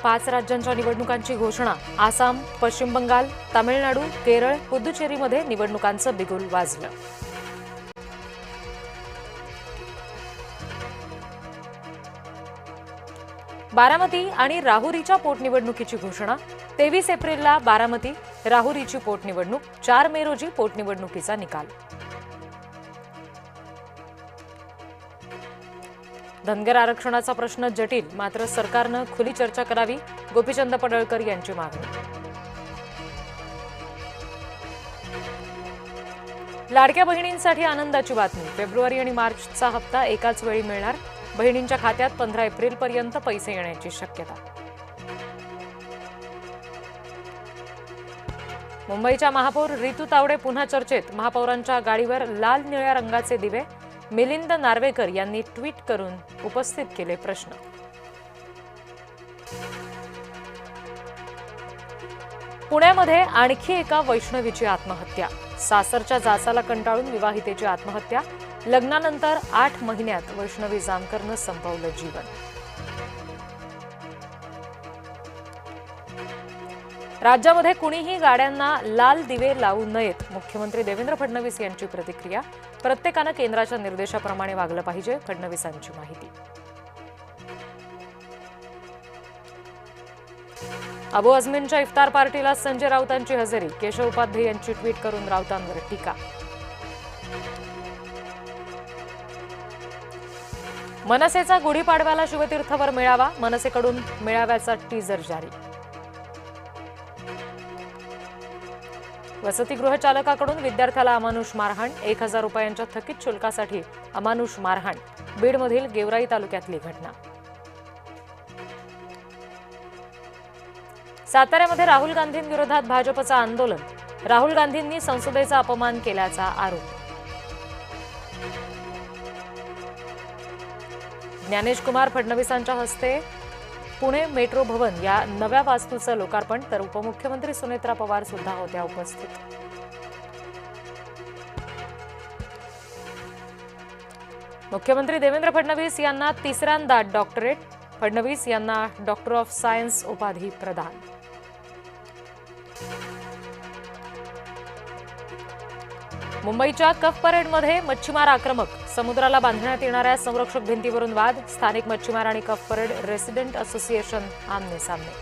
5 राज्यांच्या निवडणुकांची घोषणा. आसाम, पश्चिम बंगाल, तामिळनाडू, केरळ, पुदुचेरीमध्ये निवडणुकांचं बिगुल वाजलं. बारामती आणि राहुरीच्या पोटनिवडणुकीची घोषणा. 23 एप्रिलला बारामती, राहुरीची पोटनिवडणूक. 4 मे रोजी पोटनिवडणुकीचा निकाल. धनगर आरक्षणाचा प्रश्न जटिल, मात्र सरकारनं खुली चर्चा करावी, गोपीचंद पडळकर यांची मागणी. लाडक्या बहिणींसाठी आनंदाची बातमी. फेब्रुवारी आणि मार्चचा हप्ता एकाच वेळी मिळणार. बहिणींच्या खात्यात 15 एप्रिलपर्यंत पैसे येण्याची शक्यता. मुंबईच्या महापौर रितू तावडे पुन्हा चर्चेत. महापौरांच्या गाडीवर लाल निळ्या रंगाचे दिवे. मिलिंद नार्वेकर यांनी ट्विट करून उपस्थित केले प्रश्न. पुण्यामध्ये आणखी एका वैष्णवीची आत्महत्या. सासरच्या जाचाला कंटाळून विवाहितेची आत्महत्या. लग्नानंतर 8 महिन्यात वैष्णवी जामकरनं संपवलं जीवन. राज्यामध्ये कुणीही गाड्यांना लाल दिवे लावू नयेत. मुख्यमंत्री देवेंद्र फडणवीस यांची प्रतिक्रिया. प्रत्येकानं केंद्राच्या निर्देशाप्रमाणे वागलं पाहिजे, फडणवीसांची माहिती. अबू आझमींच्या इफ्तार पार्टीला संजय राऊतांची हजेरी. केशव उपाध्ये यांची ट्विट करून राऊतांवर टीका. मनसेचा गुढीपाडव्याला शिवतीर्थवर मेळावा. मनसेकडून मेळाव्याचा टीजर जारी. वसतिगृह चालकाकडून विद्यार्थ्याला अमानुष मारहाण. 1000 रुपयांच्या थकीत शुल्कासाठी अमानुष मारहाण. बीडमधील गेवराई तालुक्यातली घटना. साताऱ्यामध्ये राहुल गांधींविरोधात भाजपचं आंदोलन. राहुल गांधींनी संसदेचा अपमान केल्याचा आरोप. ज्ञानेश कुमार फडणवीसांच्या हस्ते पुणे मेट्रो भवन या नव्या वास्तूचं लोकार्पण. तर उपमुख्यमंत्री सुनेत्रा पवार सुद्धा होत्या उपस्थित. मुख्यमंत्री देवेंद्र फडणवीस यांना तिसऱ्यांदा डॉक्टरेट. फडणवीस यांना डॉक्टर ऑफ सायन्स उपाधी प्रदान. मुंबईच्या कफ परेडमध्ये मच्छीमार आक्रमक. समुद्राला बांधण्यात येणाऱ्या संरक्षक भिंतीवरून वाद. स्थानिक मच्छीमार आणि कफ परेड रेसिडेंट असोसिएशन आमने सामने.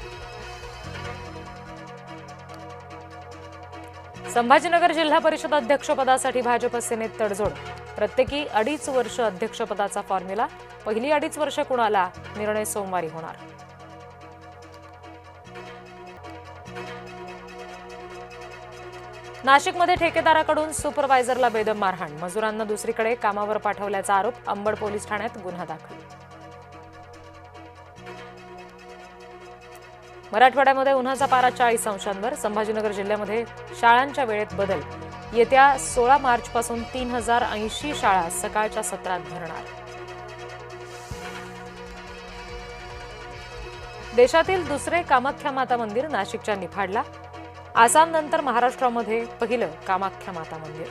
संभाजीनगर जिल्हा परिषद अध्यक्षपदासाठी भाजप सेनेत तडजोड. प्रत्येकी 2.5 वर्ष अध्यक्षपदाचा फॉर्म्युला. पहिली 2.5 वर्ष कुणाला, निर्णय सोमवारी होणार. नाशिकमध्ये ठेकेदाराकडून सुपरवायझरला बेदम मारहाण. मजुरांना दुसरीकडे कामावर पाठवल्याचा आरोप. अंबड पोलीस ठाण्यात गुन्हा दाखल. मराठवाड्यामध्ये उन्हाचा पारा 40 अंशांवर. संभाजीनगर जिल्ह्यामध्ये शाळांच्या वेळेत बदल. येत्या 16 मार्चपासून 3080 शाळा सकाळच्या सत्रात भरणार. देशातील दुसरे कामाख्या माता मंदिर नाशिकच्या निफाडला. आसामनंतर महाराष्ट्रामध्ये पहिलं कामाख्या माता मंदिर.